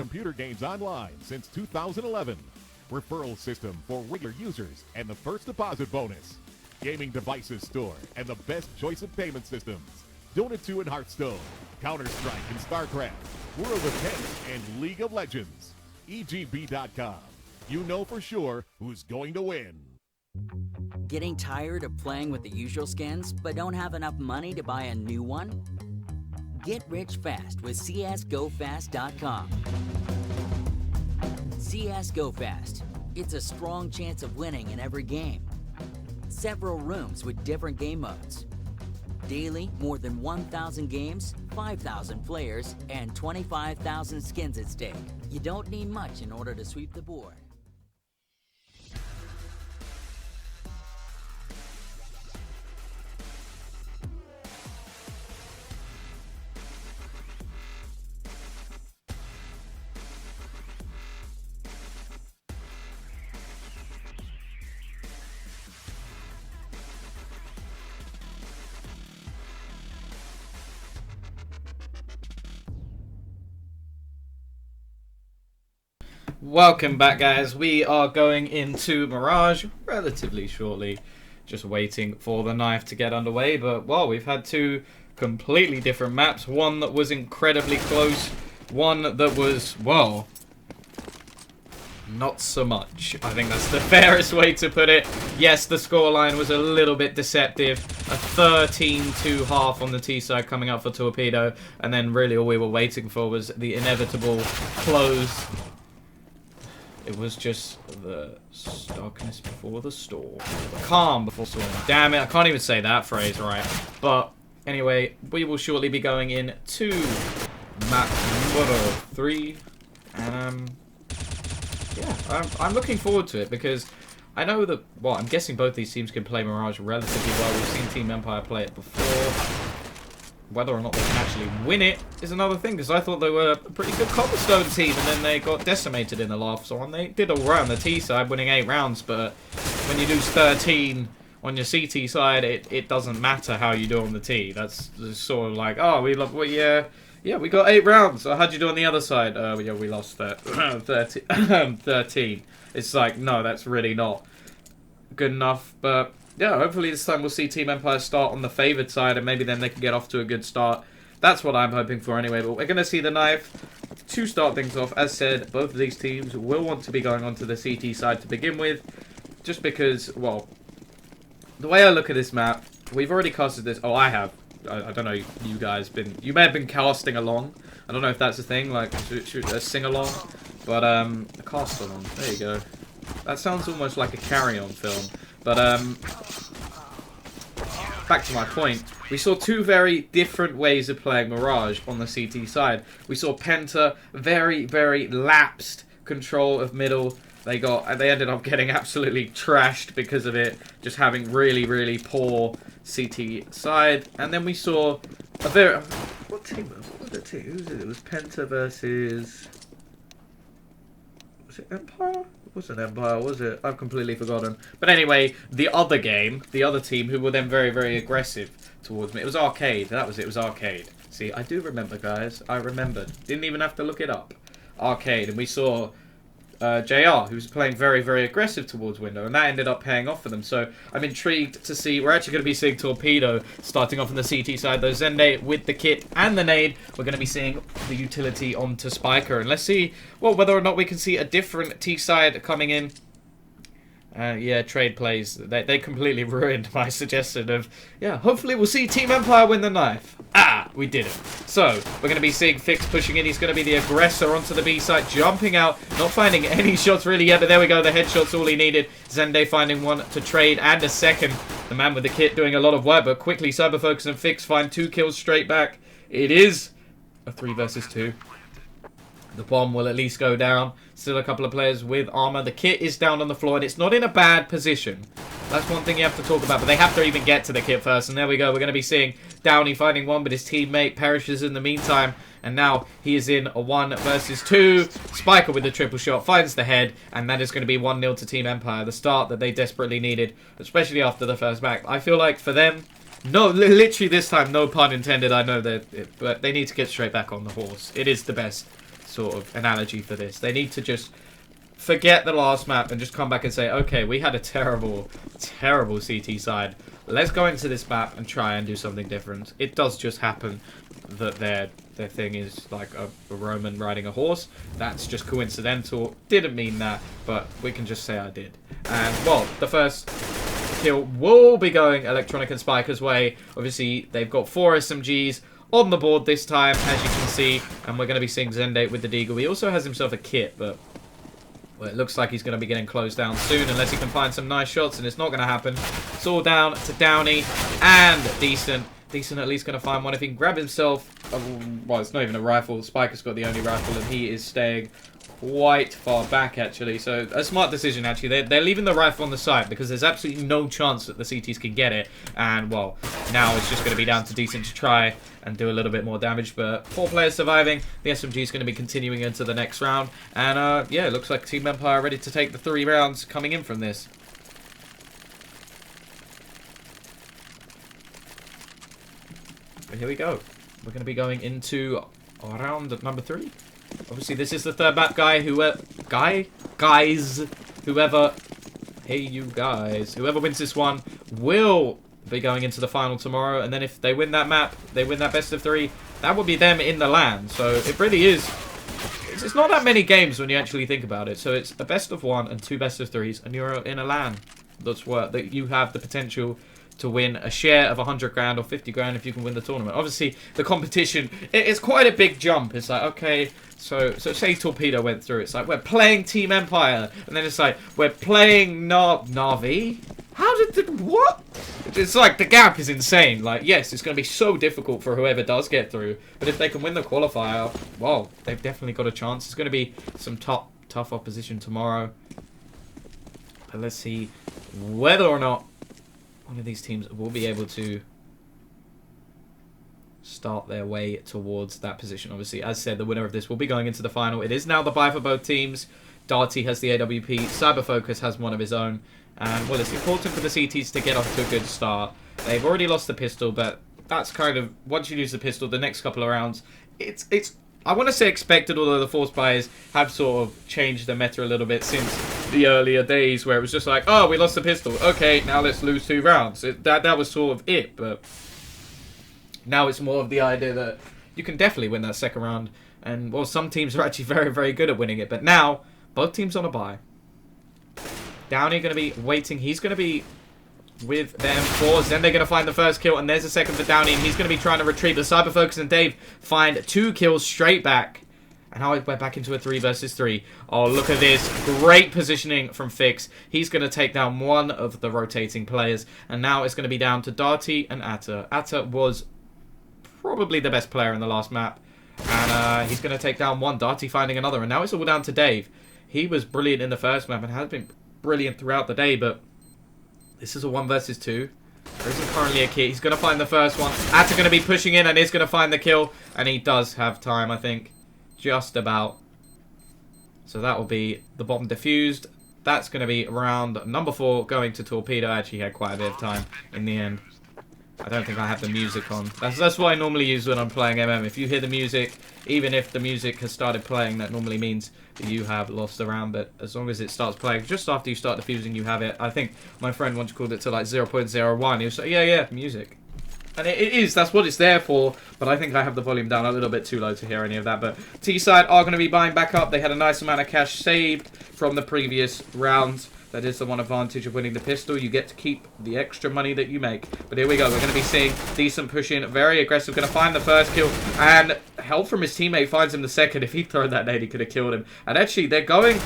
computer games online since 2011. Referral system for regular users and the first deposit bonus. Gaming devices store and the best choice of payment systems. Dota 2 and Hearthstone, Counter-Strike and StarCraft, World of Tanks, and League of Legends. EGB.com. You know for sure who's going to win. Getting tired of playing with the usual skins, but don't have enough money to buy a new one? Get rich fast with CSGoFast.com. CS Go Fast. It's a strong chance of winning in every game. Several rooms with different game modes. Daily, more than 1,000 games, 5,000 players, and 25,000 skins at stake. You don't need much in order to sweep the board. Welcome back, guys. We are going into Mirage relatively shortly. Just waiting for the knife to get underway. But, well, we've had two completely different maps. One that was incredibly close. One that was, well, not so much. I think that's the fairest way to put it. Yes, the scoreline was a little bit deceptive. A 13-2 half on the T side coming up for Torpedo. And then really all we were waiting for was the inevitable close. It was just the darkness before the storm. Calm before storm. Damn it, I can't even say that phrase right. But anyway, we will shortly be going in to map number 3. And yeah, I'm looking forward to it because I know that, well, I'm guessing both these teams can play Mirage relatively well. We've seen Team Empire play it before. Whether or not they can actually win it is another thing, because I thought they were a pretty good cobblestone team, and then they got decimated in the last one. They did all right on the T side, winning 8 rounds, but when you lose 13 on your CT side, it doesn't matter how you do on the T. That's sort of like, oh, we got 8 rounds. So how'd you do on the other side? Yeah, we lost 13. It's like, no, that's really not good enough, but yeah, hopefully this time we'll see Team Empire start on the favoured side, and maybe then they can get off to a good start. That's what I'm hoping for anyway, but we're going to see the knife to start things off. As said, both of these teams will want to be going onto the CT side to begin with, just because, well, the way I look at this map, we've already casted this. Oh, I have. I don't know, you guys you may have been casting along. I don't know if that's a thing, like shoot a sing-along, but a cast-along. There you go. That sounds almost like a carry-on film. But, back to my point, we saw two very different ways of playing Mirage on the CT side. We saw Penta, very, very lapsed control of middle. They ended up getting absolutely trashed because of it, just having really, really poor CT side. And then we saw a very... What team was it? Who was it? It was Penta versus... Was it Empire? It wasn't Empire, was it? I've completely forgotten. But anyway, the other game, the other team who were then very, very aggressive towards me. It was Arcade. That was it. It was Arcade. See, I do remember, guys. I remembered. Didn't even have to look it up. Arcade. And we saw JR, who was playing very, very aggressive towards Window, and that ended up paying off for them. So I'm intrigued to see. We're actually going to be seeing Torpedo starting off on the CT side, though Zende with the kit and the nade. We're going to be seeing the utility onto Spiker, and let's see, well, whether or not we can see a different T side coming in. Yeah, trade plays. They completely ruined my suggestion of, yeah, hopefully we'll see Team Empire win the knife. Ah, we didn't. So, we're going to be seeing Fix pushing in. He's going to be the aggressor onto the B side, jumping out, not finding any shots really yet, but there we go. The headshot's all he needed. Zende finding one to trade and a second. The man with the kit doing a lot of work, but quickly Cyberfocus and Fix find 2 kills straight back. It is a 3 versus 2. The bomb will at least go down. Still a couple of players with armor. The kit is down on the floor, and it's not in a bad position. That's one thing you have to talk about, but they have to even get to the kit first. And there we go. We're going to be seeing Downey finding one, but his teammate perishes in the meantime. And now he is in a 1 versus 2. Spiker with the triple shot finds the head, and that is going to be 1-0 to Team Empire. The start that they desperately needed, especially after the first back. I feel like for them, no, literally this time, no pun intended. I know that, but they need to get straight back on the horse. It is the best sort of analogy for this. They need to just forget the last map and just come back and say, okay, we had a terrible, terrible CT side. Let's go into this map and try and do something different. It does just happen that their thing is like a Roman riding a horse. That's just coincidental. Didn't mean that, but we can just say I did. And, well, the first kill will be going Electronic and Spiker's way. Obviously, they've got 4 SMGs on the board this time, as you can see. And we're going to be seeing Zendate with the Deagle. He also has himself a kit, but well, it looks like he's going to be getting closed down soon unless he can find some nice shots, and it's not going to happen. It's all down to Downey and Decent. Decent at least going to find one if he can grab himself. Well, it's not even a rifle. Spiker's got the only rifle, and he is staying quite far back, actually. So, a smart decision, actually. They're leaving the rifle on the side because there's absolutely no chance that the CTs can get it. And, well, now it's just going to be down to Decent to try and do a little bit more damage. But 4 players surviving. The SMG is going to be continuing into the next round. And, yeah, it looks like Team Empire ready to take the 3 rounds coming in from this. But here we go. We're going to be going into round number 3. Obviously, this is the 3rd map, whoever, hey you guys, whoever wins this one will be going into the final tomorrow, and then if they win that map, they win that best of 3, that would be them in the LAN. So it really is, it's not that many games when you actually think about it. So it's a best of 1 and 2 best of 3s, and you're in a LAN. That's what, that you have the potential to win a share of 100 grand or 50 grand if you can win the tournament. Obviously, the competition, it's quite a big jump. It's like, okay, so say Torpedo went through. It's like, we're playing Team Empire. And then it's like, we're playing Na'Vi? How did what? It's like, the gap is insane. Like, yes, it's going to be so difficult for whoever does get through. But if they can win the qualifier, well, they've definitely got a chance. It's going to be some tough opposition tomorrow. But let's see whether or not one of these teams will be able to start their way towards that position. Obviously, as said, the winner of this will be going into the final. It is now the bye for both teams. Darty has the AWP. Cyberfocus has one of his own. And, well, it's important for the CTs to get off to a good start. They've already lost the pistol, but that's kind of, once you lose the pistol, the next couple of rounds, it's I want to say expected, although the force buyers have sort of changed the meta a little bit since the earlier days where it was just like, oh, we lost the pistol. Okay, now let's lose 2 rounds. That was sort of it, but now it's more of the idea that you can definitely win that second round. And, well, some teams are actually very, very good at winning it. But now, both teams on a bye. Downey going to be waiting. He's going to be with them for Then they're going to find the first kill, and there's a second for Downey, and he's going to be trying to retrieve the Cyberfocus, and Dave find 2 kills straight back. And now we're back into a 3 versus 3. Oh, look at this. Great positioning from Fix. He's going to take down one of the rotating players, and now it's going to be down to Darty and Atta. Atta was probably the best player in the last map, and he's going to take down one. Darty finding another, and now it's all down to Dave. He was brilliant in the first map and has been brilliant throughout the day, but this is a 1 versus 2. There isn't currently a kit. He's going to find the first one. Atta going to be pushing in and is going to find the kill. And he does have time, I think. Just about. So that will be the bomb defused. That's going to be round number 4 going to Torpedo. Actually had quite a bit of time in the end. I don't think I have the music on. That's what I normally use when I'm playing MM. If you hear the music, even if the music has started playing, that normally means that you have lost the round. But as long as it starts playing, just after you start defusing, you have it. I think my friend once called it to like 0.01. He was like, yeah, music. And it is, that's what it's there for. But I think I have the volume down a little bit too low to hear any of that. But T-side are going to be buying back up. They had a nice amount of cash saved from the previous rounds. That is the one advantage of winning the pistol. You get to keep the extra money that you make. But here we go. We're going to be seeing decent push in. Very aggressive. Going to find the first kill. And help from his teammate finds him the second. If he'd thrown that nade, he could have killed him. And actually, they're going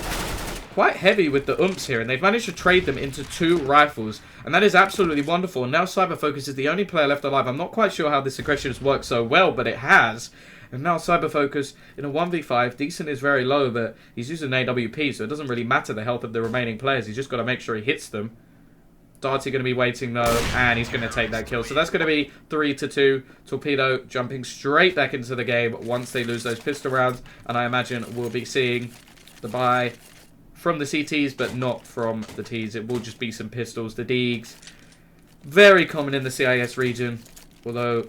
quite heavy with the umps here. And they've managed to trade them into 2 rifles. And that is absolutely wonderful. And now Cyberfocus is the only player left alive. I'm not quite sure how this aggression has worked so well, but it has. And now Cyberfocus in a 1v5. Decent is very low, but he's using an AWP, so it doesn't really matter the health of the remaining players. He's just got to make sure he hits them. Darty going to be waiting, though, and he's going to take that kill. So that's going to be 3-2. Torpedo jumping straight back into the game once they lose those pistol rounds. And I imagine we'll be seeing the buy from the CTs, but not from the Ts. It will just be some pistols. The Deags, very common in the CIS region, although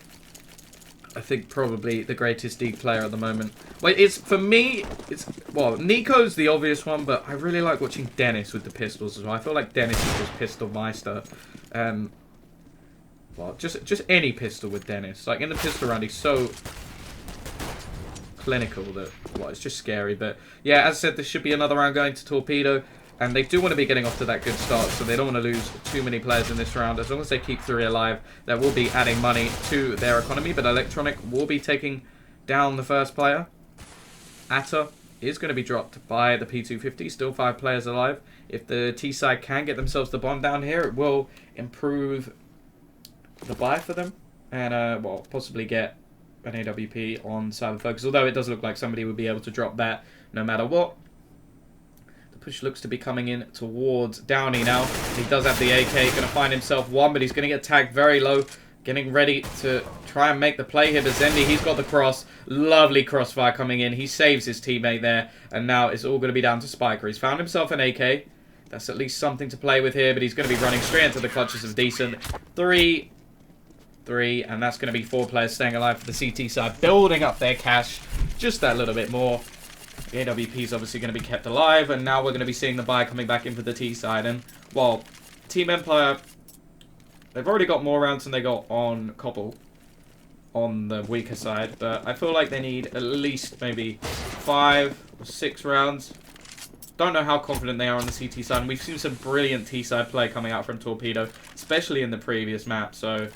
I think probably the greatest Deke player at the moment. Well, it's for me. Well, Nico's the obvious one, but I really like watching Dennis with the pistols as well. I feel like Dennis is just pistol meister. Well, just any pistol with Dennis. Like in the pistol round, he's so clinical that it's just scary. But yeah, as I said, this should be another round going to Torpedo. And they do want to be getting off to that good start, so they don't want to lose too many players in this round. As long as they keep 3 alive, that will be adding money to their economy. But Electronic will be taking down the first player. Atta is going to be dropped by the P250. Still 5 players alive. If the T-side can get themselves the bomb down here, it will improve the buy for them. And, well, possibly get an AWP on Cyber Focus. Although it does look like somebody would be able to drop that no matter what. Push looks to be coming in towards Downey now. He does have the AK, going to find himself one, but he's going to get tagged very low. Getting ready to try and make the play here, but Zendy, he's got the cross. Lovely crossfire coming in. He saves his teammate there, and now it's all going to be down to Spiker. He's found himself an AK. That's at least something to play with here, but he's going to be running straight into the clutches of Decent. 3, and that's going to be 4 players staying alive for the CT side, building up their cash just that little bit more. The AWP is obviously going to be kept alive, and now we're going to be seeing the buy coming back in for the T side. And, well, Team Empire, they've already got more rounds than they got on Koppel on the weaker side, but I feel like they need at least maybe 5 or 6 rounds. Don't know how confident they are on the CT side, and we've seen some brilliant T side play coming out from Torpedo, especially in the previous map, so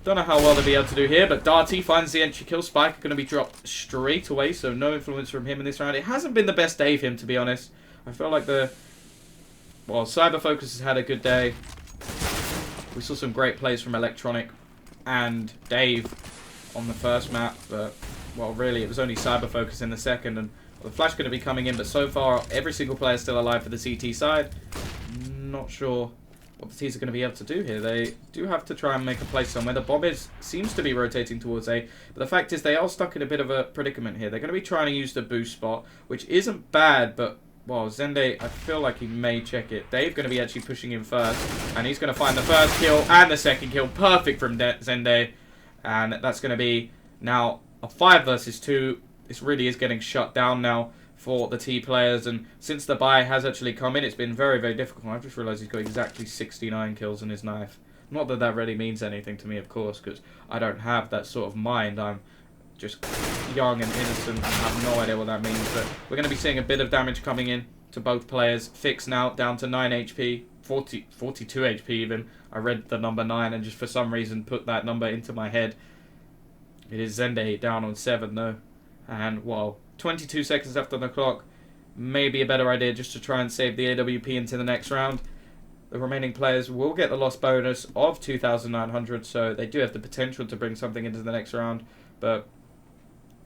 don't know how well they'll be able to do here, but Darty finds the entry kill. Spike going to be dropped straight away, so no influence from him in this round. It hasn't been the best day for him, to be honest. I feel like well, Cyber Focus has had a good day. We saw some great plays from Electronic and Dave on the first map, but, well, really, it was only Cyber Focus in the second, and well, the Flash going to be coming in, but so far, every single player is still alive for the CT side. Not sure what the T's are going to be able to do here. They do have to try and make a play somewhere. The bomb seems to be rotating towards A, but the fact is they are stuck in a bit of a predicament here. They're going to be trying to use the boost spot, which isn't bad, but, well, Zende, I feel like he may check it. Dave going to be actually pushing in first, and he's going to find the first kill and the second kill. Perfect from Zende, and that's going to be now a 5 versus 2. This really is getting shut down now for the T players, and since the buy has actually come in, it's been very, very difficult. I've just realised he's got exactly 69 kills in his knife. Not that that really means anything to me, of course, because I don't have that sort of mind. I'm just young and innocent and have no idea what that means, but we're going to be seeing a bit of damage coming in to both players. Fix now down to 9 HP, 42 HP even. I read the number 9 and just for some reason put that number into my head. It is Zende down on 7 though, and, well, 22 seconds left on the clock. Maybe a better idea just to try and save the AWP into the next round. The remaining players will get the loss bonus of 2,900, so they do have the potential to bring something into the next round. But,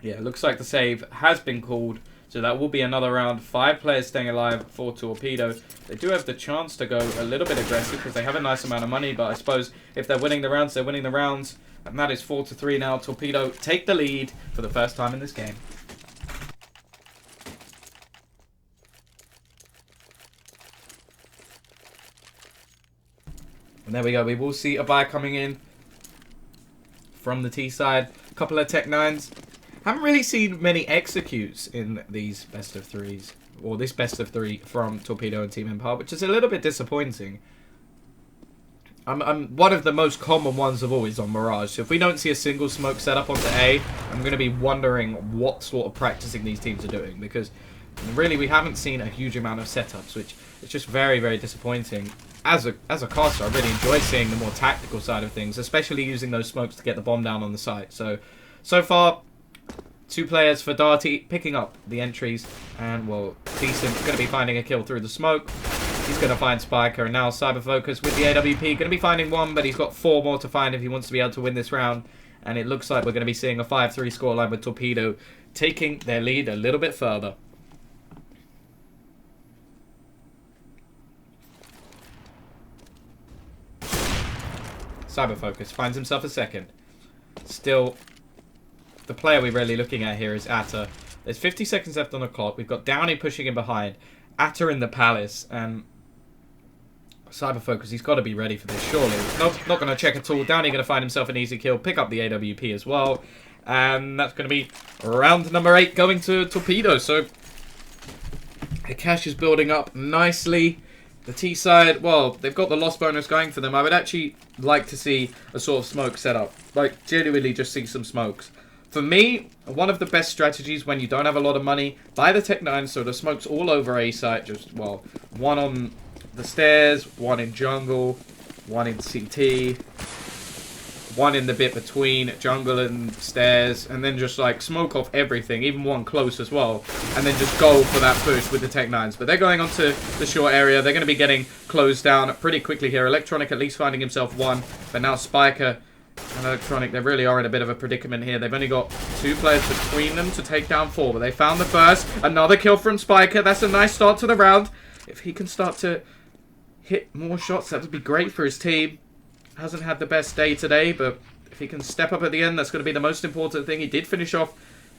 yeah, it looks like the save has been called, so that will be another round. 5 players staying alive for Torpedo. They do have the chance to go a little bit aggressive because they have a nice amount of money, but I suppose if they're winning the rounds, they're winning the rounds. And that is 4-3 now. Torpedo take the lead for the first time in this game. And there we go. We will see a buy coming in from the T side. A couple of Tech 9s. Haven't really seen many executes in these best of 3s. Or this best of 3 from Torpedo and Team Empire, which is a little bit disappointing. I'm one of the most common ones of all is on Mirage. So if we don't see a single smoke set up onto A, I'm going to be wondering what sort of practicing these teams are doing. Because really we haven't seen a huge amount of setups, which is just very, very disappointing. As a caster, I really enjoy seeing the more tactical side of things, especially using those smokes to get the bomb down on the site. So far, 2 players for Darty picking up the entries, and, well, Decent going to be finding a kill through the smoke. He's going to find Spiker, and now Cyber Focus with the AWP going to be finding 1, but he's got 4 more to find if he wants to be able to win this round. And it looks like we're going to be seeing a 5-3 scoreline with Torpedo taking their lead a little bit further. Cyber Focus finds himself a second. Still, the player we're really looking at here is Atta. There's 50 seconds left on the clock. We've got Downey pushing in behind. Atta in the Palace. And Cyber Focus, he's got to be ready for this, surely. Not going to check at all. Downey going to find himself an easy kill. Pick up the AWP as well. And that's going to be round number 8 going to Torpedo. So the cash is building up nicely. The T side, well, they've got the loss bonus going for them. I would actually like to see a sort of smoke setup. Like, genuinely just see some smokes. For me, one of the best strategies when you don't have a lot of money, buy the Tech 9 so the smoke's all over A site. Just, well, one on the stairs, one in jungle, one in CT, one in the bit between jungle and stairs, and then just like smoke off everything, even one close as well, and then just go for that push with the Tech 9s. But they're going onto the short area. They're going to be getting closed down pretty quickly here. Electronic at least finding himself one, but now Spiker and Electronic, they really are in a bit of a predicament here. They've only got 2 players between them to take down 4, but they found the first. Another kill from Spiker. That's a nice start to the round. If he can start to hit more shots, that would be great for his team. Hasn't had the best day today, but if he can step up at the end, that's going to be the most important thing. He did finish off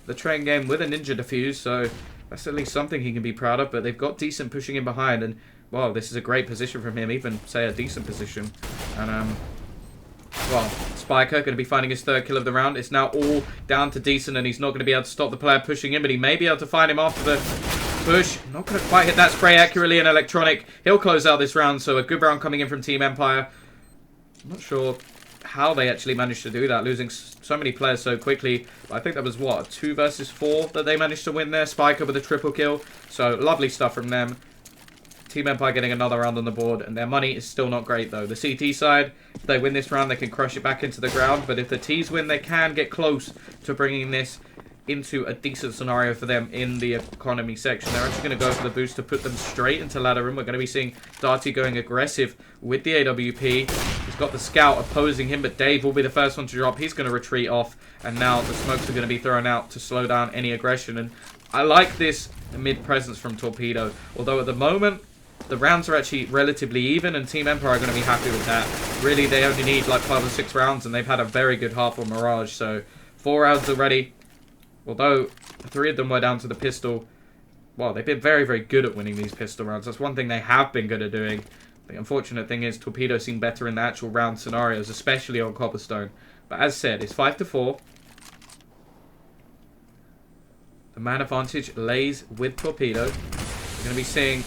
the train game with a ninja defuse, so that's at least something he can be proud of. But they've got decent pushing in behind, and wow, this is a great position from him, even say a decent position. And well, Spiker going to be finding his 3rd kill of the round. It's now all down to Decent, and he's not going to be able to stop the player pushing in, but he may be able to find him after the push. Not going to quite hit that spray accurately, and Electronic, he'll close out this round. So a good round coming in from Team Empire. I'm not sure how they actually managed to do that, losing so many players so quickly. But I think that was, what, a 2 versus 4 that they managed to win there. Spiker with a triple kill. So lovely stuff from them. Team Empire getting another round on the board, and their money is still not great though. The CT side, if they win this round, they can crush it back into the ground. But if the Ts win, they can get close to bringing this into a decent scenario for them in the economy section. They're actually going to go for the boost to put them straight into ladder room. We're going to be seeing Darty going aggressive with the AWP. He's got the scout opposing him, but Dave will be the first one to drop. He's going to retreat off, and now the smokes are going to be thrown out to slow down any aggression. And I like this mid presence from Torpedo, although at the moment the rounds are actually relatively even, and Team Empire are going to be happy with that. Really, they only need like 5 or 6 rounds, and they've had a very good half on Mirage. So 4 rounds already. Although 3 of them were down to the pistol. Well, they've been very, very good at winning these pistol rounds. That's one thing they have been good at doing. The unfortunate thing is Torpedo seem better in the actual round scenarios, especially on Cobblestone. But as said, it's 5-4. The man advantage lays with Torpedo. We're going to be seeing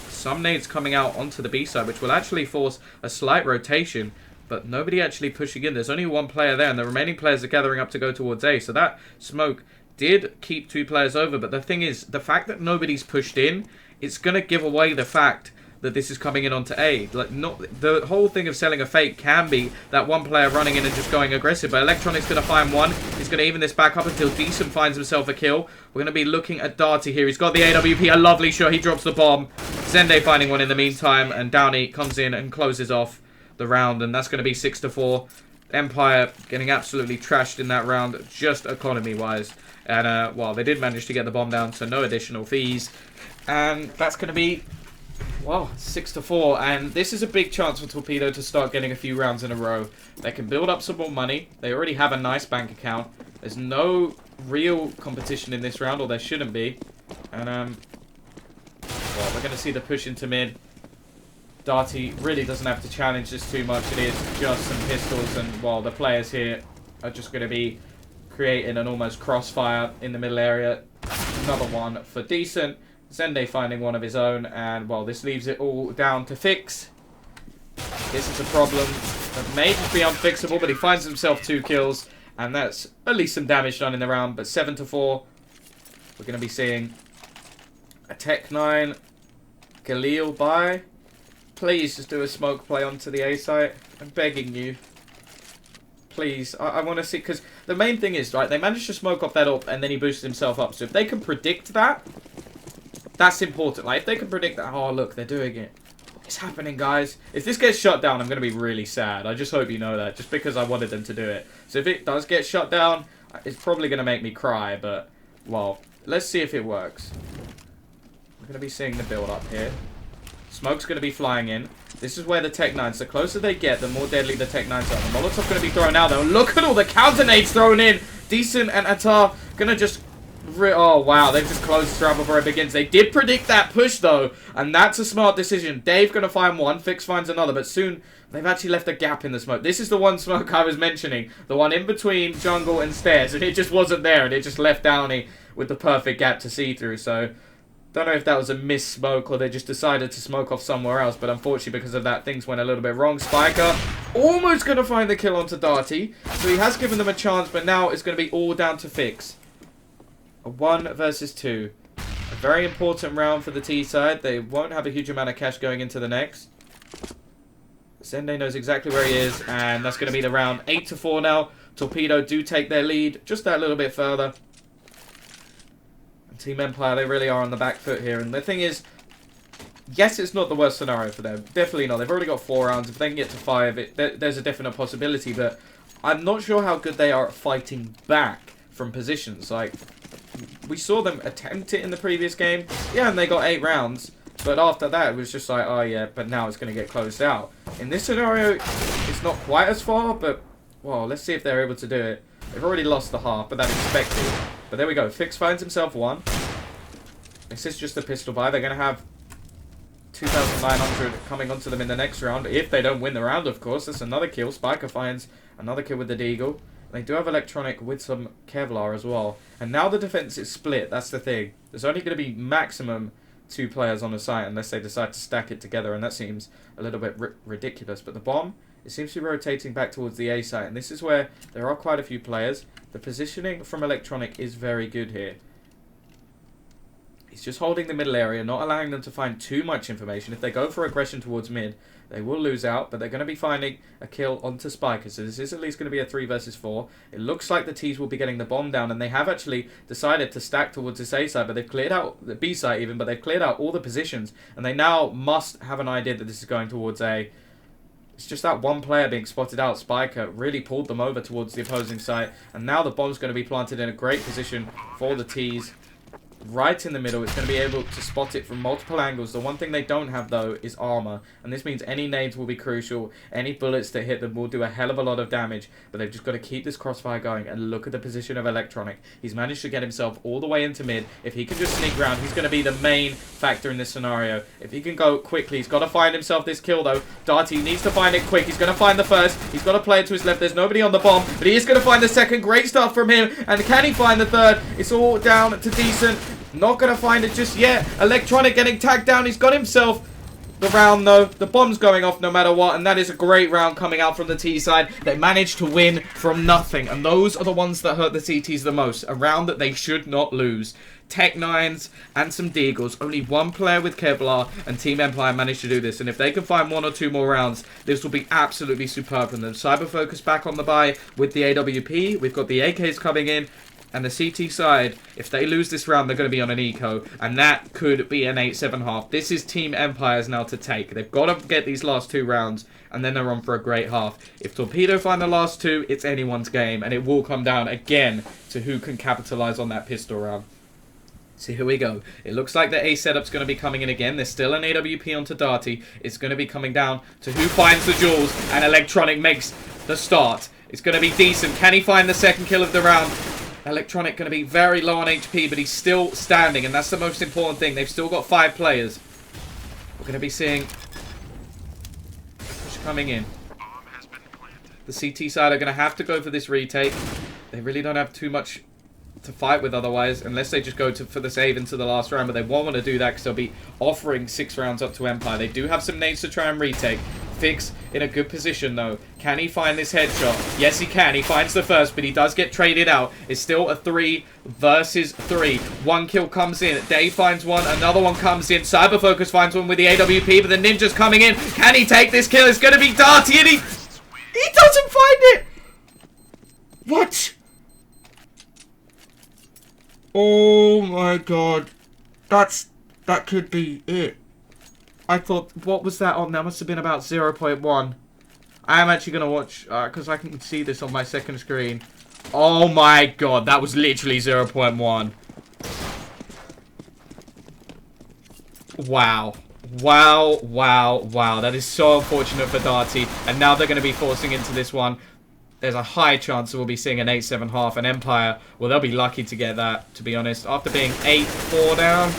some nades coming out onto the B side, which will actually force a slight rotation. But nobody actually pushing in. There's only 1 player there, and the remaining players are gathering up to go towards A. So that smoke did keep 2 players over. But the thing is, the fact that nobody's pushed in, it's going to give away the fact that this is coming in onto A. Like, not the whole thing of selling a fake can be that 1 player running in and just going aggressive. But Electronic's going to find 1. He's going to even this back up until Decent finds himself a kill. We're going to be looking at Darty here. He's got the AWP, a lovely shot. He drops the bomb. Zende finding 1 in the meantime, and Downey comes in and closes off the round, and that's going to be 6-4. Empire getting absolutely trashed in that round, just economy wise. And well, they did manage to get the bomb down, so no additional fees, and that's going to be, well, 6-4. And this is a big chance for Torpedo to start getting a few rounds in a row. They can build up some more money. They already have a nice bank account. There's no real competition in this round, or there shouldn't be. And well, we're going to see the push into mid. Darty really doesn't have to challenge this too much. It is just some pistols, and well, the players here are just going to be creating an almost crossfire in the middle area. Another one for Decent. Zende finding 1 of his own, and well, this leaves it all down to Fix. This is a problem that may just be unfixable, but he finds himself 2 kills, and that's at least some damage done in the round. But 7-4, we're going to be seeing a Tech 9 Galil by. Please just do a smoke play onto the A site. I'm begging you. Please. I want to see, because the main thing is, right, they managed to smoke off that up and then he boosted himself up. So if they can predict that, that's important. Like, if they can predict that, oh, look, they're doing it. It's happening, guys. If this gets shut down, I'm going to be really sad. I just hope you know that, just because I wanted them to do it. So if it does get shut down, it's probably going to make me cry, but, well, let's see if it works. We're going to be seeing the build up here. Smoke's going to be flying in. This is where the Tech 9s, the closer they get, the more deadly the Tech 9s are. The Molotov going to be thrown out, though. Look at all the counter nades thrown in. Decent and Atar going to just Oh, wow. They've just closed this round before it begins. They did predict that push, though. And that's a smart decision. Dave going to find one. Fix finds another. But soon, they've actually left a gap in the smoke. This is the one smoke I was mentioning. The one in between jungle and stairs. And it just wasn't there. And it just left Downey with the perfect gap to see through. So, don't know if that was a miss smoke or they just decided to smoke off somewhere else. But unfortunately, because of that, things went a little bit wrong. Spiker almost going to find the kill onto Darty. So he has given them a chance. But now it's going to be all down to Fix. A 1 versus 2. A very important round for the T side. They won't have a huge amount of cash going into the next. Sende knows exactly where he is. And that's going to be the round. 8-4 now. Torpedo do take their lead just that little bit further. And Team Empire, they really are on the back foot here. And the thing is, yes, it's not the worst scenario for them. Definitely not. They've already got 4 rounds. If they can get to 5, there's a definite possibility. But I'm not sure how good they are at fighting back from positions. Like, we saw them attempt it in the previous game. Yeah, and they got 8 rounds. But after that, it was just like, oh yeah, but now it's going to get closed out. In this scenario, it's not quite as far, but, well, let's see if they're able to do it. They've already lost the half, but that's expected. But there we go. Fix finds himself 1. This is just a pistol buy. They're going to have 2,900 coming onto them in the next round. If they don't win the round, of course. That's another kill. Spiker finds another kill with the Deagle. They do have Electronic with some Kevlar as well. And now the defense is split. That's the thing. There's only going to be maximum 2 players on the site unless they decide to stack it together. And that seems a little bit ridiculous. But the bomb, it seems to be rotating back towards the A site. And this is where there are quite a few players. The positioning from Electronic is very good here. He's just holding the middle area, not allowing them to find too much information. If they go for aggression towards mid, they will lose out, but they're going to be finding a kill onto Spiker. So this is at least going to be a 3 versus 4. It looks like the T's will be getting the bomb down, and they have actually decided to stack towards this A side, but they've cleared out the B side even, but they've cleared out all the positions, and they now must have an idea that this is going towards A. It's just that one player being spotted out. Spiker really pulled them over towards the opposing side, and now the bomb's going to be planted in a great position for the T's. Right in the middle. It's going to be able to spot it from multiple angles. The one thing they don't have, though, is armor. And this means any nades will be crucial. Any bullets that hit them will do a hell of a lot of damage. But they've just got to keep this crossfire going. And look at the position of Electronic. He's managed to get himself all the way into mid. If he can just sneak around, he's going to be the main factor in this scenario. If he can go quickly, he's got to find himself this kill, though. Darty needs to find it quick. He's going to find the first. He's got to play it to his left. There's nobody on the bomb. But he is going to find the second. Great stuff from him. And can he find the third? It's all down to Decent. Not going to find it just yet. Electronic getting tagged down. He's got himself the round, though. The bomb's going off no matter what. And that is a great round coming out from the T side. They managed to win from nothing. And those are the ones that hurt the CTs the most. A round that they should not lose. Tech 9s and some Deagles. Only 1 player with Kevlar. And Team Empire managed to do this. And if they can find 1 or 2 more rounds, this will be absolutely superb from them. Cyber Focus back on the buy with the AWP. We've got the AKs coming in. And the CT side, if they lose this round, they're going to be on an eco. And that could be an 8-7 half. This is Team Empire's now to take. They've got to get these last 2 rounds. And then they're on for a great half. If Torpedo find the last 2, it's anyone's game. And it will come down again to who can capitalize on that pistol round. So here we go. It looks like the A setup's going to be coming in again. There's still an AWP onto Darty. It's going to be coming down to who finds the jewels. And Electronic makes the start. It's going to be Decent. Can he find the second kill of the round? Electronic going to be very low on HP, but he's still standing, and that's the most important thing. They've still got 5 players. We're going to be seeing push coming in. The CT side are going to have to go for this retake. They really don't have too much to fight with otherwise, unless they just go for the save into the last round, but they won't want to do that because they'll be offering 6 rounds up to Empire. They do have some nades to try and retake. Fix in a good position, though. Can he find this headshot? Yes, he can. He finds the first, but he does get traded out. It's still a 3 versus 3. 1 kill comes in. Dave finds 1. Another one comes in. Cyber Focus finds 1 with the AWP, but the Ninja's coming in. Can he take this kill? It's going to be Darty, and he doesn't find it. What? Oh, my God. That could be it. I thought, what was that on? That must have been about 0.1. I am actually going to watch, because I can see this on my second screen. Oh my God, that was literally 0.1. Wow. Wow, wow, wow. That is so unfortunate for Darty. And now they're going to be forcing into this one. there's a high chance that we'll be seeing an 8-7 half. And Empire, well, they'll be lucky to get that, to be honest. After being 8-4 down,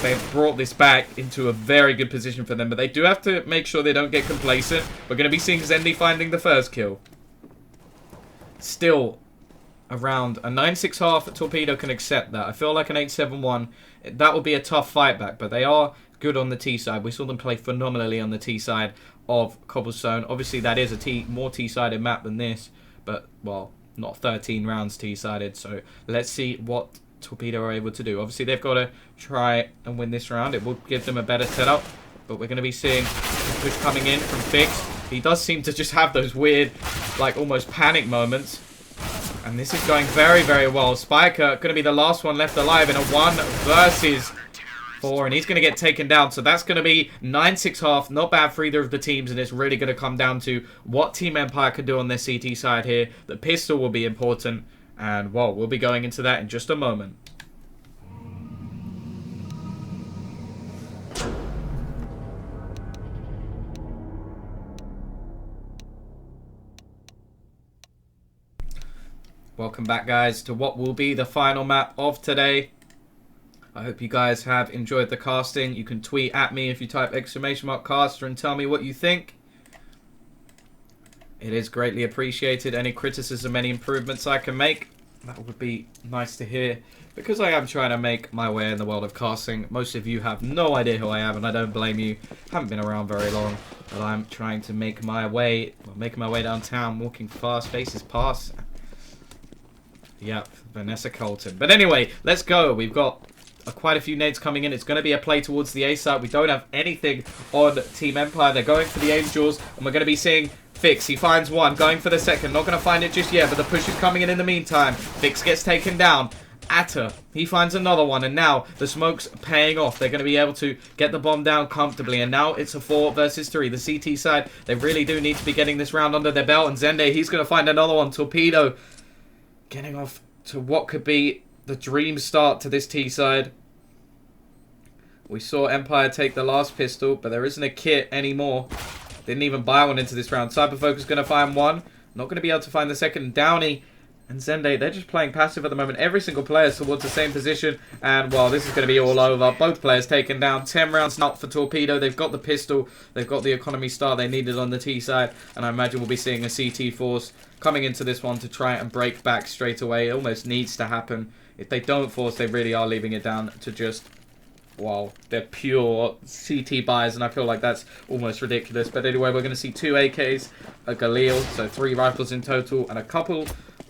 they've brought this back into a very good position for them. But they do have to make sure they don't get complacent. We're going to be seeing Zendy finding the first kill. Still around a 9-6 half. Torpedo can accept that. I feel like an 8-7-1, that would be a tough fight back. But they are good on the T side. We saw them play phenomenally on the T side of Cobblestone. Obviously, that is a more T-sided map than this. But, well, not 13 rounds T-sided. So let's see what Torpedo are able to do. Obviously, they've got to try and win this round. It will give them a better setup. But we're going to be seeing a push coming in from Fix. He does seem to just have those weird, like, almost panic moments. And this is going very, very well. Spiker going to be the last one left alive in a 1 versus 4. And he's going to get taken down. So that's going to be 9-6 half. Not bad for either of the teams. And it's really going to come down to what Team Empire can do on their CT side here. The pistol will be important. And, well, we'll be going into that in just a moment. Welcome back, guys, to what will be the final map of today. I hope you guys have enjoyed the casting. You can tweet at me if you type !caster and tell me what you think. It is greatly appreciated. Any criticism, any improvements I can make, that would be nice to hear. Because I am trying to make my way in the world of casting. Most of you have no idea who I am, and I don't blame you. Haven't been around very long. But I'm trying to make my way downtown, walking fast, faces past. Yep, Vanessa Colton. But anyway, let's go. We've got quite a few nades coming in. It's going to be a play towards the A side. We don't have anything on Team Empire. They're going for the Angels, and we're going to be seeing Fix. He finds one, going for the second. Not going to find it just yet, but the push is coming in the meantime. Fix gets taken down. Atta, he finds another one, and now the smoke's paying off. They're going to be able to get the bomb down comfortably, and now it's a 4 versus 3. The CT side, they really do need to be getting this round under their belt, and Zende, he's going to find another one. Torpedo getting off to what could be the dream start to this T side. We saw Empire take the last pistol, but there isn't a kit anymore. Didn't even buy one into this round. Cyberfocus going to find one. Not going to be able to find the second. Downey and Zende, they're just playing passive at the moment. Every single player is towards the same position. And, well, this is going to be all over. Both players taken down. 10 rounds not for Torpedo. They've got the pistol. They've got the economy star they needed on the T side. And I imagine we'll be seeing a CT force coming into this one to try and break back straight away. It almost needs to happen. If they don't force, they really are leaving it down to just, well, they're pure CT buys, and I feel like that's almost ridiculous. But anyway, we're going to see 2 AKs, a Galil, so 3 rifles in total, and a couple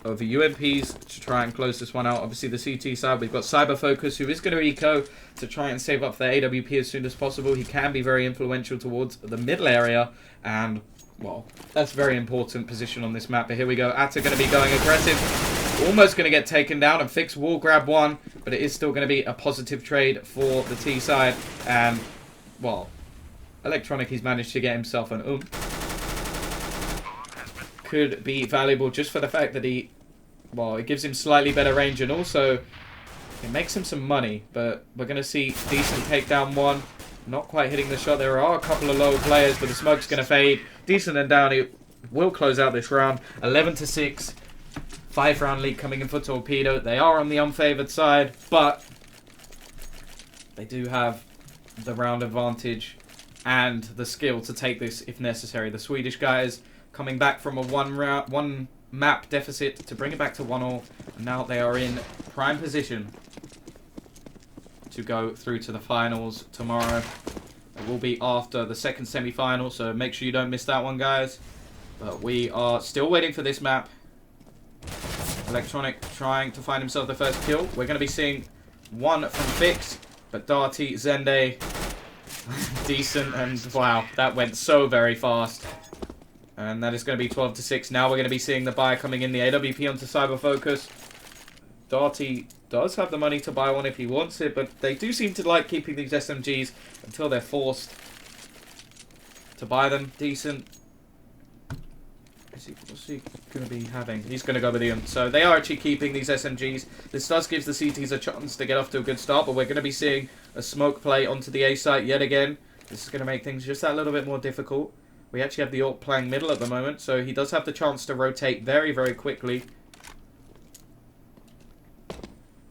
of UMPs to try and close this one out. Obviously, the CT side, we've got Cyberfocus, who is going to eco to try and save up their AWP as soon as possible. He can be very influential towards the middle area, and, well, that's a very important position on this map. But here we go. Atta going to be going aggressive. Almost going to get taken down, and Fix will grab one, but it is still going to be a positive trade for the T side. And, well, Electronic, he's managed to get himself an could be valuable just for the fact that he, well, it gives him slightly better range, and also it makes him some money. But we're going to see Decent take down one. Not quite hitting the shot. There are a couple of low players, but the smoke's going to fade. Decent and Downey will close out this round. 11-6. 5-round lead coming in for Torpedo. They are on the unfavored side, but they do have the round advantage and the skill to take this if necessary. The Swedish guys coming back from a one map deficit to bring it back to 1-1. Now they are in prime position to go through to the finals tomorrow. It will be after the second semi-final, so make sure you don't miss that one, guys. But we are still waiting for this map. Electronic trying to find himself the first kill. We're going to be seeing one from Fix, but Darty, Zende, Decent, and wow, that went so very fast. And that is going to be 12-6. Now we're going to be seeing the buy coming in, the AWP onto Cyberfocus. Darty does have the money to buy one if he wants it, but they do seem to like keeping these SMGs until they're forced to buy them. Decent. What's he going to be having? He's going to go with Ian. So they are actually keeping these SMGs. This does give the CTs a chance to get off to a good start, but we're going to be seeing a smoke play onto the A site yet again. This is going to make things just that little bit more difficult. We actually have the AWP playing middle at the moment, so he does have the chance to rotate very, very quickly.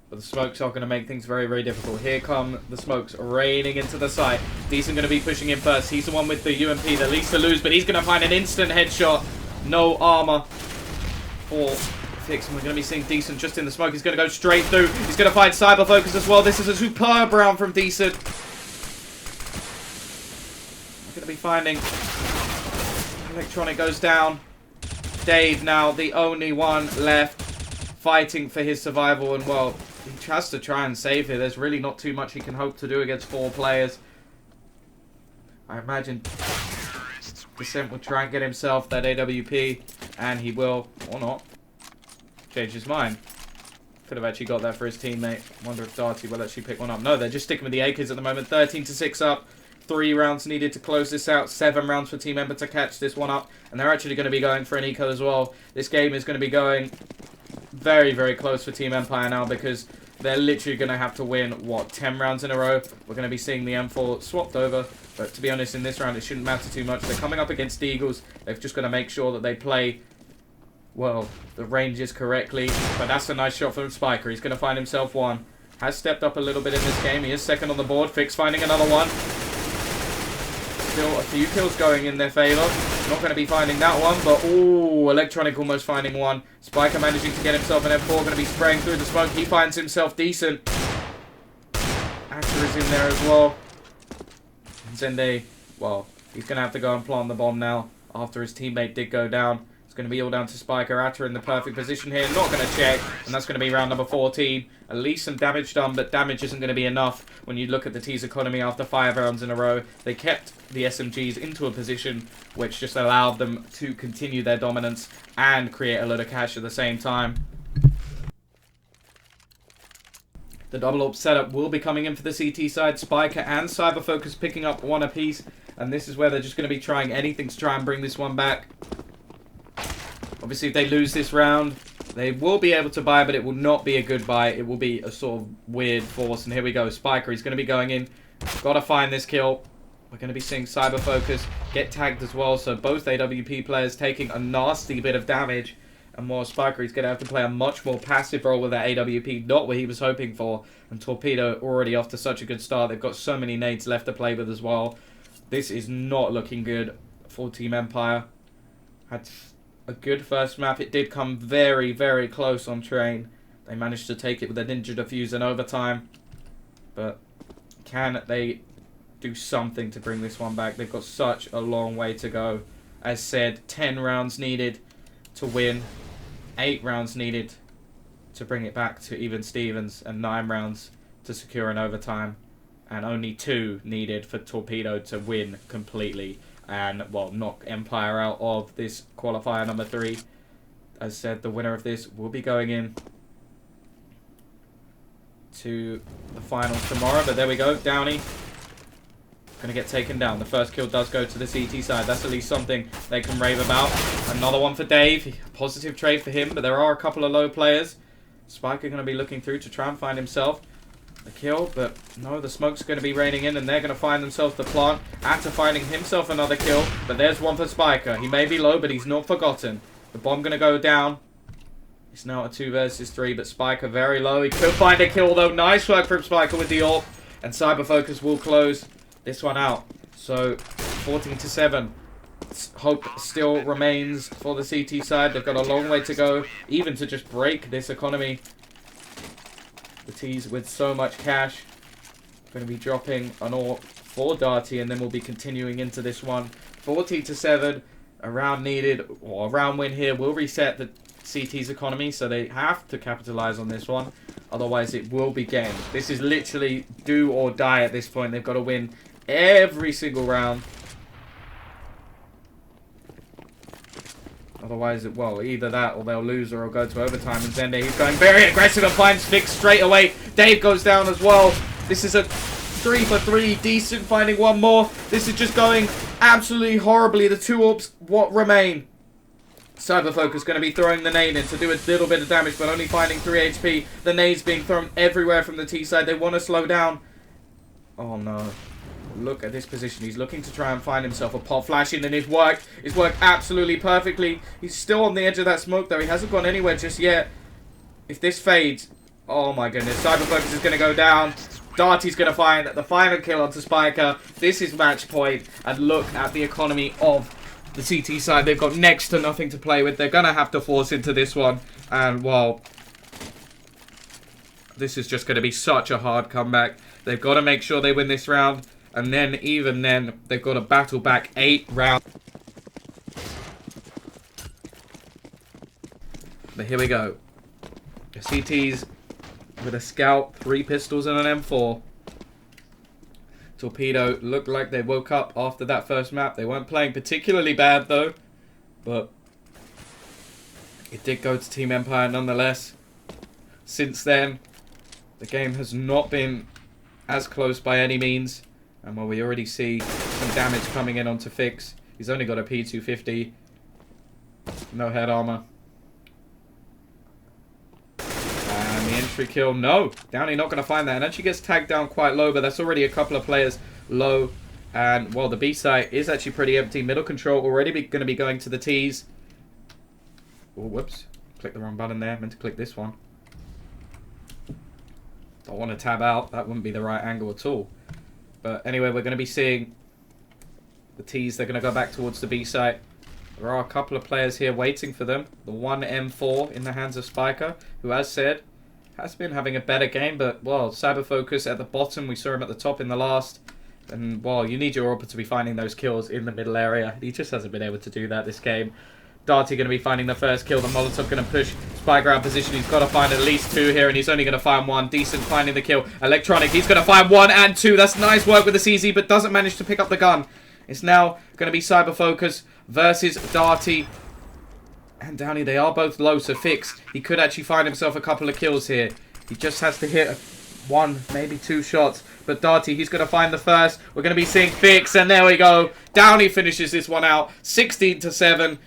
But the smokes are going to make things very, very difficult. Here come the smokes raining into the site. Decent going to be pushing in first. He's the one with the UMP, the least to lose, but he's going to find an instant headshot. No armor for Fix. And we're going to be seeing Decent just in the smoke. He's going to go straight through. He's going to find Cyber Focus as well. This is a superb round from Decent. We're going to be finding... Electronic goes down. Dave now the only one left fighting for his survival, and well, he has to try and save here. There's really not too much he can hope to do against 4 players. I imagine Descent will try and get himself that AWP, and he will, or not, change his mind. Could have actually got that for his teammate. Wonder if Darty will actually pick one up. No, they're just sticking with the AKs at the moment. 13-6 up. 3 rounds needed to close this out. 7 rounds for Team Ember to catch this one up. And they're actually going to be going for an eco as well. This game is going to be going very, very close for Team Empire now, because they're literally going to have to win, what, 10 rounds in a row? We're going to be seeing the M4 swapped over. But to be honest, in this round, it shouldn't matter too much. They're coming up against Eagles. They've just got to make sure that they play, well, the ranges correctly. But that's a nice shot from Spiker. He's going to find himself one. Has stepped up a little bit in this game. He is second on the board. Fix finding another one. Still a few kills going in their favour. Not going to be finding that one, but ooh, Electronic almost finding one. Spiker managing to get himself an M4, going to be spraying through the smoke. He finds himself Decent. Actor is in there as well. And Zende, well, he's going to have to go and plant the bomb now after his teammate did go down. It's going to be all down to Spiker. Atter in the perfect position here. Not going to check. And that's going to be round number 14. At least some damage done, but damage isn't going to be enough when you look at the T's economy after 5 rounds in a row. They kept the SMGs into a position which just allowed them to continue their dominance and create a load of cash at the same time. The double AWP setup will be coming in for the CT side. Spiker and Cyber Focus picking up one apiece. And this is where they're just going to be trying anything to try and bring this one back. Obviously, if they lose this round, they will be able to buy, but it will not be a good buy. It will be a sort of weird force. And here we go. Spiker, he's going to be going in. Got to find this kill. We're going to be seeing Cyber Focus get tagged as well. So both AWP players taking a nasty bit of damage. And more Spiker, he's going to have to play a much more passive role with that AWP. Not what he was hoping for. And Torpedo already off to such a good start. They've got so many nades left to play with as well. This is not looking good for Team Empire. Had a good first map. It did come very, very close on train. They managed to take it with a ninja defuse in overtime. But can they do something to bring this one back? They've got such a long way to go. As said, 10 rounds needed to win. 8 rounds needed to bring it back to even Stevens. And 9 rounds to secure an overtime. And only 2 needed for Torpedo to win completely. And, well, knock Empire out of this qualifier number 3. As said, the winner of this will be going in to the finals tomorrow. But there we go, Downey going to get taken down. The first kill does go to the CT side. That's at least something they can rave about. Another one for Dave. Positive trade for him, but there are a couple of low players. Spiker going to be looking through to try and find himself a kill, but no, the smoke's going to be raining in, and they're going to find themselves the plant. After finding himself another kill, but there's one for Spiker. He may be low, but he's not forgotten. The bomb going to go down. It's now a 2 versus 3, but Spiker very low. He could find a kill, though. Nice work from Spiker with the AWP, and Cyber Focus will close this one out. So, 14-7. Hope still remains for the CT side. They've got a long way to go, even to just break this economy. The T's with so much cash. Going to be dropping an AWP for Darty, and then we'll be continuing into this one. 14-7. A round needed, or a round win here will reset the CT's economy, so they have to capitalize on this one. Otherwise, it will be game. This is literally do or die at this point. They've got to win every single round. Otherwise, well, either that or they'll lose or it'll go to overtime. And Zende, he's going very aggressive and finds Fix straight away. Dave goes down as well. This is a 3 for 3. Decent finding one more. This is just going absolutely horribly. The 2 AWPs, what remain? Cyber Focus going to be throwing the nade in to do a little bit of damage, but only finding 3 HP. The nades being thrown everywhere from the T side. They want to slow down. Oh no. Look at this position. He's looking to try and find himself a pop flash in, and it's worked. It's worked absolutely perfectly. He's still on the edge of that smoke, though. He hasn't gone anywhere just yet. If this fades, oh my goodness. Cyberfocus is going to go down. Darty's going to find the final kill onto Spiker. This is match point. And look at the economy of the CT side. They've got next to nothing to play with. They're going to have to force into this one. And, well, this is just going to be such a hard comeback. They've got to make sure they win this round. And then, even then, they've got to battle back 8 rounds. But here we go. The CTs with a scout, 3 pistols and an M4. Torpedo looked like they woke up after that first map. They weren't playing particularly bad, though. But it did go to Team Empire nonetheless. Since then, the game has not been as close by any means. And while we already see some damage coming in onto Fix, he's only got a P250. No head armor. And the entry kill, no. Downey not going to find that. And actually gets tagged down quite low, but that's already a couple of players low. And, well, the B site is actually pretty empty. Middle control already going to be going to the T's. Oh, whoops. Clicked the wrong button there. Meant to click this one. Don't want to tab out. That wouldn't be the right angle at all. But anyway, we're going to be seeing the T's. They're going to go back towards the B site. There are a couple of players here waiting for them. The one M4 in the hands of Spiker, who, as said, has been having a better game. But, well, Cyberfocus at the bottom. We saw him at the top in the last. And, well, you need your AWP to be finding those kills in the middle area. He just hasn't been able to do that this game. Darty going to be finding the first kill. The Molotov going to push Spiker out of position. He's got to find at least 2 here, and he's only going to find 1. Decent finding the kill. Electronic, he's going to find 1 and 2. That's nice work with the CZ, but doesn't manage to pick up the gun. It's now going to be Cyberfocus versus Darty. And Downey, they are both low, so Fix, he could actually find himself a couple of kills here. He just has to hit 1, maybe 2 shots. But Darty, he's going to find the first. We're going to be seeing Fix, and there we go. Downey finishes this one out, 16-7.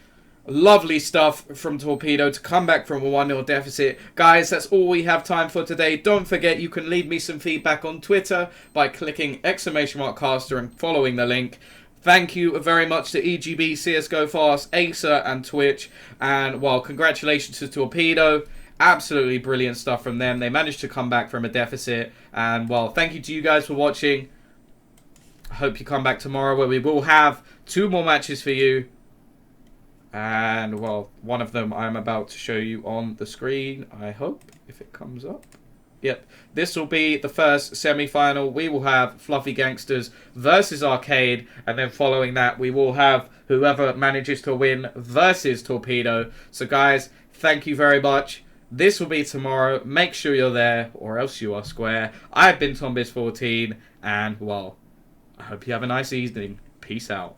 Lovely stuff from Torpedo to come back from a 1-0 deficit. Guys, that's all we have time for today. Don't forget, you can leave me some feedback on Twitter by clicking !caster and following the link. Thank you very much to EGB, CSGO Fast, Acer, and Twitch. And, well, congratulations to Torpedo. Absolutely brilliant stuff from them. They managed to come back from a deficit. And, well, thank you to you guys for watching. I hope you come back tomorrow where we will have 2 more matches for you. And, well, one of them I'm about to show you on the screen, I hope, if it comes up. Yep, this will be the first semi-final. We will have Fluffy Gangsters versus Arcade, and then following that, we will have whoever manages to win versus Torpedo. So, guys, thank you very much. This will be tomorrow. Make sure you're there, or else you are square. I've been Tombiz14, and, well, I hope you have a nice evening. Peace out.